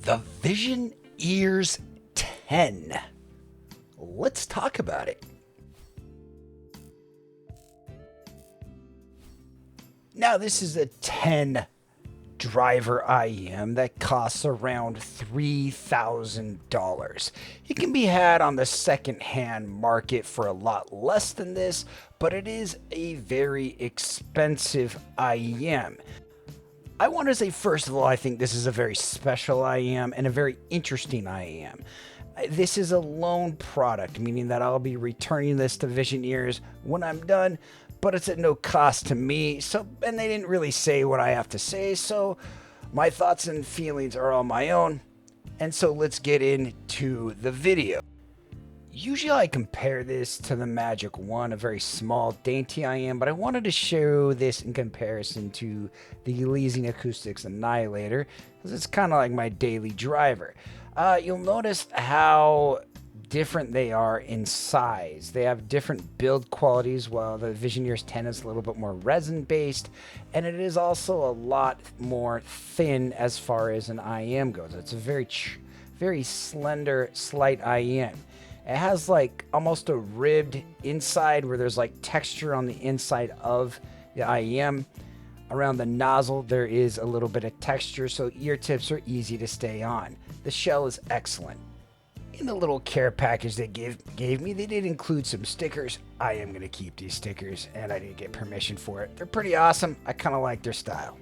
The Vision Ears 10. Let's talk about it. Now, this is a 10 driver IEM that costs around $3,000. It can be had on the second-hand market for a lot less than this, but it is a very expensive IEM. I want to say, first of all, I think this is a very special IEM and a very interesting IEM. This is a loan product, meaning that I'll be returning this to Vision Ears when I'm done, but it's at no cost to me. And they didn't really say what I have to say, so my thoughts and feelings are all my own. And so let's get into the video. Usually I compare this to the Magic 1, a very small, dainty IEM, but I wanted to show this in comparison to the Elysian Acoustics Annihilator, because it's kind of like my daily driver. You'll notice how different they are in size. They have different build qualities, while the Vision Ears 10 is a little bit more resin-based, and it is also a lot more thin as far as an IEM goes. It's a very slender, slight IEM. It has like almost a ribbed inside where there's like texture on the inside of the IEM. Around the nozzle, there is a little bit of texture, so ear tips are easy to stay on. The shell is excellent. In the little care package they gave me, they did include some stickers. I am going to keep these stickers, and I didn't get permission for it. They're pretty awesome. I kind of like their style.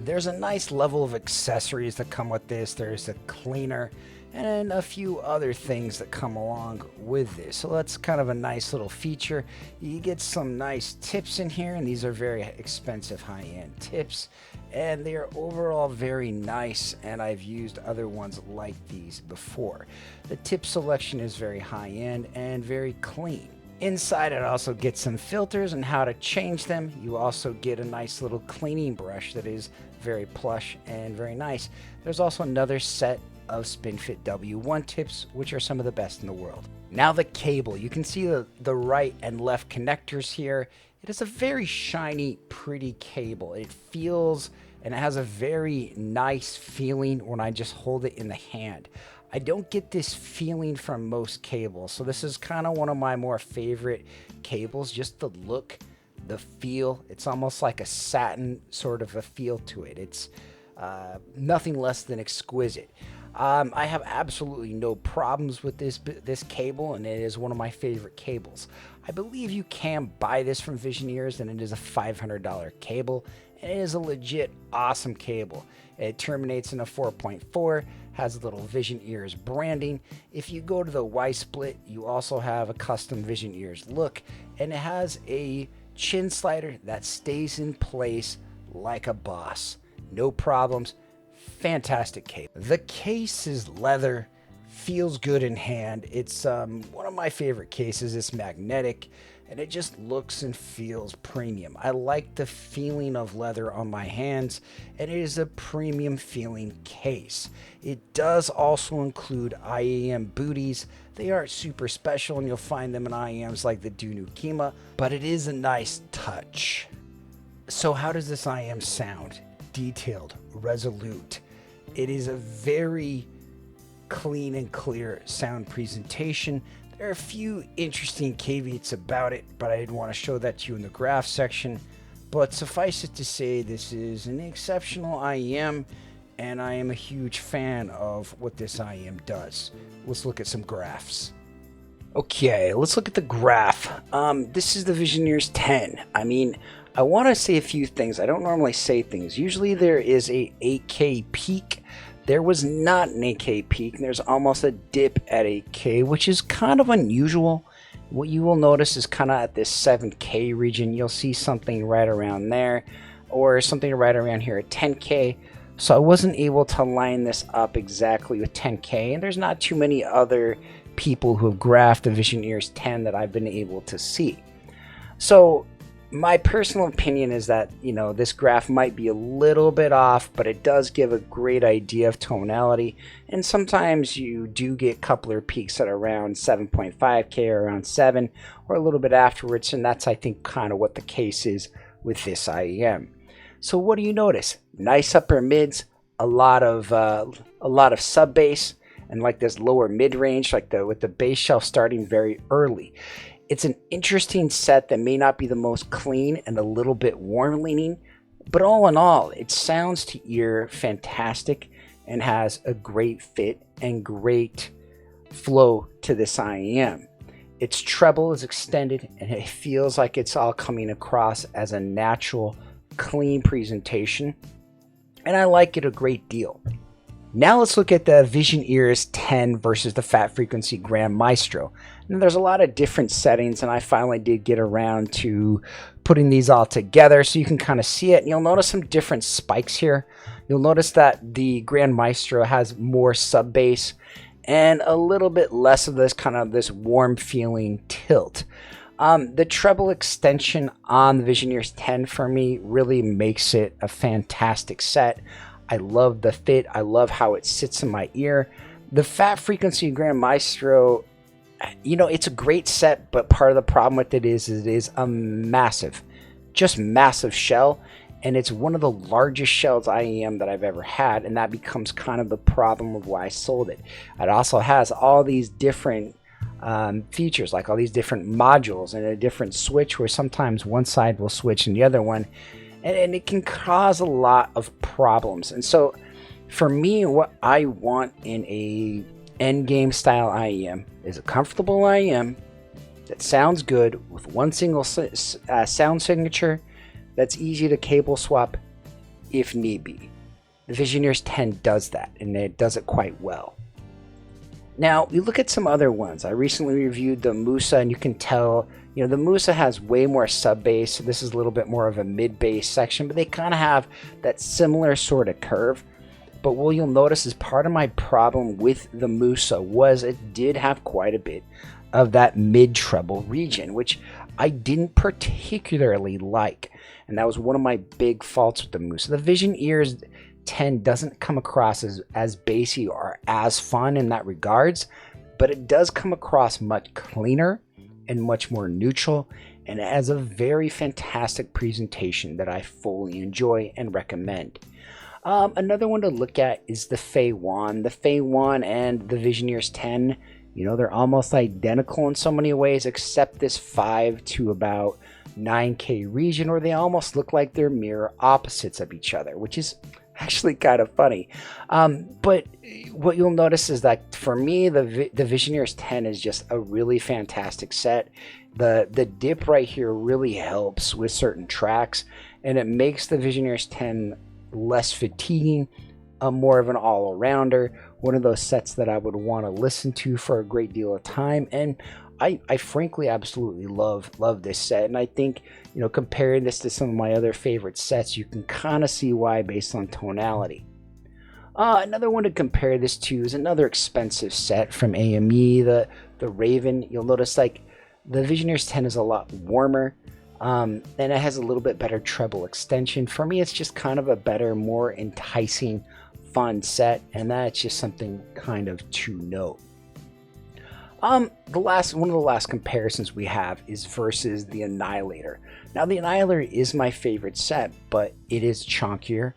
There's a nice level of accessories that come with this. There's a cleaner and a few other things that come along with this. So that's kind of a nice little feature. You get some nice tips in here, and these are very expensive high-end tips, and they are overall very nice, and I've used other ones like these before. The tip selection is very high-end and very clean. Inside, it also gets some filters and how to change them. You also get a nice little cleaning brush that is very plush and very nice. There's also another set of SpinFit W1 tips, which are some of the best in the world. Now the cable. You can see the right and left connectors here. It is a very shiny, pretty cable. It feels and it has a very nice feeling when I just hold it in the hand. I don't get this feeling from most cables, so this is kind of one of my more favorite cables. Just the look, the feel. It's almost like a satin sort of a feel to it. It's nothing less than exquisite. I have absolutely no problems with this cable, and it is one of my favorite cables. I believe you can buy this from Vision Ears, and it is a $500 cable, and it is a legit awesome cable. It terminates in a 4.4, has a little Vision Ears branding. If you go to the Y-split, you also have a custom Vision Ears look, and it has a chin slider that stays in place like a boss. No problems. Fantastic cable. The case is leather, feels good in hand. It's one of my favorite cases. It's magnetic, and it just looks and feels premium. I like the feeling of leather on my hands, and it is a premium feeling case. It does also include IEM booties. They aren't super special, and you'll find them in IEMs like the Dunu Kima, but it is a nice touch. So how does this IEM sound? Detailed, resolute. It is a very clean and clear sound presentation. There are a few interesting caveats about it, but I didn't want to show that to you in the graph section. But suffice it to say, this is an exceptional IEM, and I am a huge fan of what this IEM does. Let's look at some graphs. Okay, let's look at the graph. This is the Vision Ears 10. I mean, I want to say a few things. I don't normally say things. Usually there is a 8K peak. There was not an 8K peak, and there's almost a dip at 8K, which is kind of unusual. What you will notice is kind of at this 7K region, you'll see something right around there, or something right around here at 10K. So I wasn't able to line this up exactly with 10K, and there's not too many other people who have graphed the Vision Ears 10 that I've been able to see. So my personal opinion is that, this graph might be a little bit off, but it does give a great idea of tonality. And sometimes you do get coupler peaks at around 7.5K or around 7 or a little bit afterwards. And that's, I think, kind of what the case is with this IEM. So what do you notice? Nice upper mids, a lot of a lot of sub bass and like this lower mid range, like with the bass shelf starting very early. It's an interesting set that may not be the most clean and a little bit warm leaning, but all in all, it sounds to ear fantastic and has a great fit and great flow to this IEM. Its treble is extended and it feels like it's all coming across as a natural, clean presentation, and I like it a great deal. Now let's look at the Vision Ears 10 versus the Fat Frequency Grand Maestro. Now there's a lot of different settings, and I finally did get around to putting these all together so you can kind of see it. And you'll notice some different spikes here. You'll notice that the Grand Maestro has more sub bass and a little bit less of this kind of this warm feeling tilt. The treble extension on the Vision Ears 10 for me really makes it a fantastic set. I love the fit. I love how it sits in my ear. The Fat Frequency Grand Maestro, you know, it's a great set, but part of the problem with it is a massive, just massive shell. And it's one of the largest shells IEM that I've ever had. And that becomes kind of the problem of why I sold it. It also has all these different features, like all these different modules and a different switch where sometimes one side will switch and the other one. And it can cause a lot of problems. And so for me, what I want in a end game style IEM is a comfortable IEM that sounds good with one single sound signature that's easy to cable swap if need be. The Vision Ears 10 does that, and it does it quite well. Now, we look at some other ones. I recently reviewed the Musa, and you can tell, you know, the Musa has way more sub bass. This is a little bit more of a mid bass section, but they kind of have that similar sort of curve. But what you'll notice is part of my problem with the Musa was it did have quite a bit of that mid treble region, which I didn't particularly like. And that was one of my big faults with the Musa. The Vision Ears 10 doesn't come across as bassy or as fun in that regards, but it does come across much cleaner and much more neutral, and it has a very fantastic presentation that I fully enjoy and recommend. Another one to look at is the Fei Wan. The Fei Wan and the Vision Ears 10, you know, they're almost identical in so many ways, except this 5 to about 9K region, where they almost look like they're mirror opposites of each other, which is actually kind of funny. But what you'll notice is that for me, the Vision Ears 10 is just a really fantastic set. The dip right here really helps with certain tracks, and it makes the Vision Ears 10 less fatiguing, more of an all-arounder, one of those sets that I would want to listen to for a great deal of time. And I frankly absolutely love this set, and I think, you know, comparing this to some of my other favorite sets, you can kind of see why based on tonality. Another one to compare this to is another expensive set from AME, the Raven. You'll notice like the Vision Ears 10 is a lot warmer, and it has a little bit better treble extension. For me, it's just kind of a better, more enticing, fun set, and that's just something kind of to note. One of the last comparisons we have is versus the Annihilator. Now, the Annihilator is my favorite set, but it is chunkier.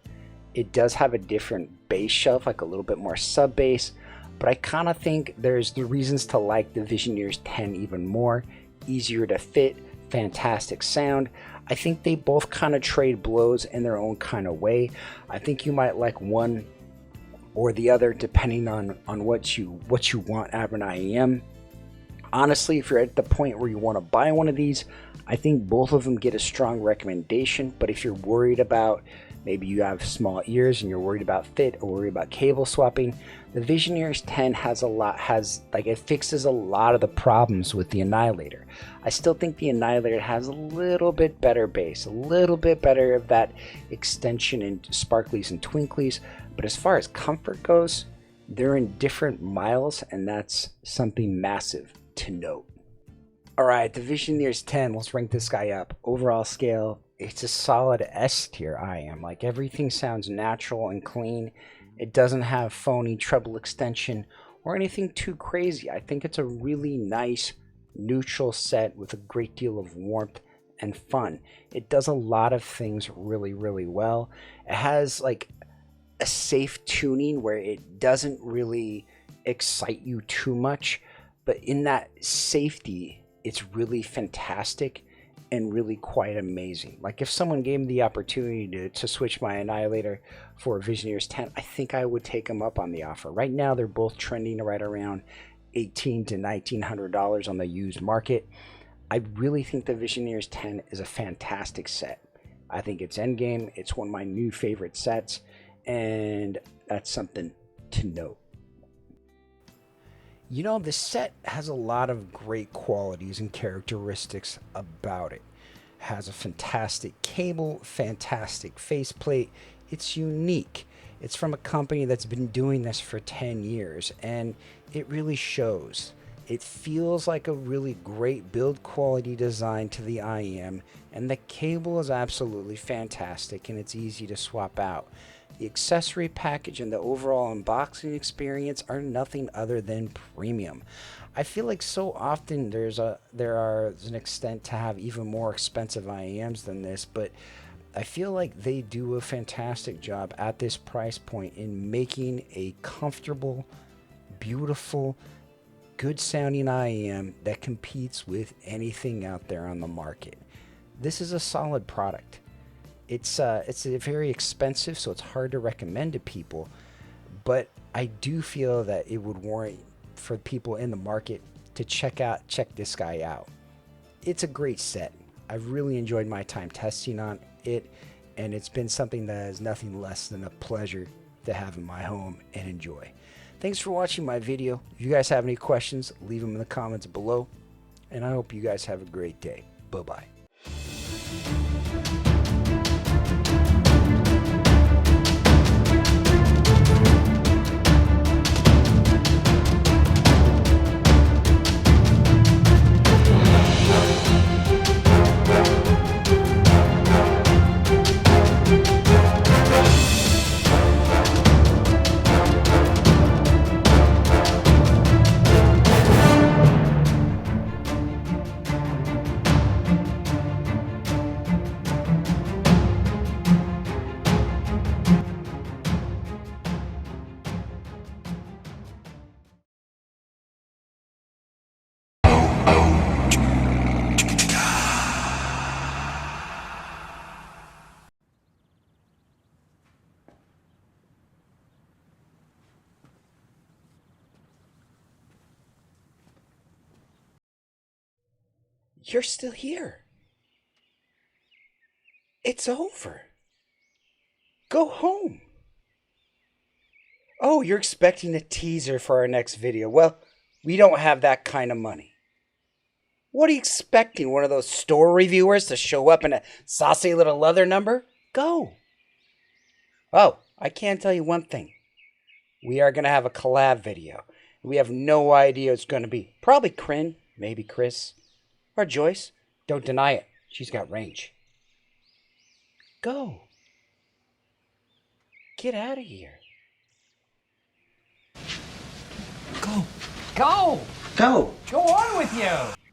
It does have a different bass shelf, like a little bit more sub bass, but I kind of think there's the reasons to like the Vision Ears 10 even more. Easier to fit, fantastic sound. I think they both kind of trade blows in their own kind of way. I think you might like one or the other depending on what you want out of an IEM. Honestly, if you're at the point where you want to buy one of these, I think both of them get a strong recommendation. But if you're worried about, maybe you have small ears and you're worried about fit or worried about cable swapping, the Vision Ears 10 it fixes a lot of the problems with the Annihilator. I still think the Annihilator has a little bit better bass, a little bit better of that extension and sparklies and twinklies. But as far as comfort goes, they're in different miles, and that's something massive to note. Alright, the Vision Ears 10, let's rank this guy up. Overall scale, it's a solid S tier IEM. Like, everything sounds natural and clean. It doesn't have phony treble extension or anything too crazy. I think it's a really nice neutral set with a great deal of warmth and fun. It does a lot of things really, really well. It has like a safe tuning where it doesn't really excite you too much, but in that safety, it's really fantastic and really quite amazing. Like if someone gave me the opportunity to switch my Annihilator for a Visioneers 10, I think I would take them up on the offer. Right now, they're both trending right around $1,800 to $1,900 on the used market. I really think the Visioneers 10 is a fantastic set. I think it's endgame. It's one of my new favorite sets, and that's something to note. You know, the set has a lot of great qualities and characteristics about it. Has a fantastic cable, fantastic faceplate. It's unique. It's from a company that's been doing this for 10 years, and it really shows. It feels like a really great build quality design to the IM, and the cable is absolutely fantastic, and it's easy to swap out. The accessory package and the overall unboxing experience are nothing other than premium. I feel like so often there's an extent to have even more expensive IEMs than this, but I feel like they do a fantastic job at this price point in making a comfortable, beautiful, good sounding IEM that competes with anything out there on the market. This is a solid product. It's very expensive, so it's hard to recommend to people, but I do feel that it would warrant for people in the market to check this guy out. It's a great set. I've really enjoyed my time testing on it, and it's been something that is nothing less than a pleasure to have in my home and enjoy. Thanks for watching my video. If you guys have any questions, leave them in the comments below, and I hope you guys have a great day. Bye-bye. You're still here. It's over. Go home. Oh, you're expecting a teaser for our next video. Well, we don't have that kind of money. What are you expecting? One of those store reviewers to show up in a saucy little leather number? Go. Oh, I can tell you one thing. We are going to have a collab video. We have no idea what it's going to be. Probably Kryn, maybe Chris. Or Joyce. Don't deny it. She's got range. Go. Get out of here. Go. Go! Go. Go on with you!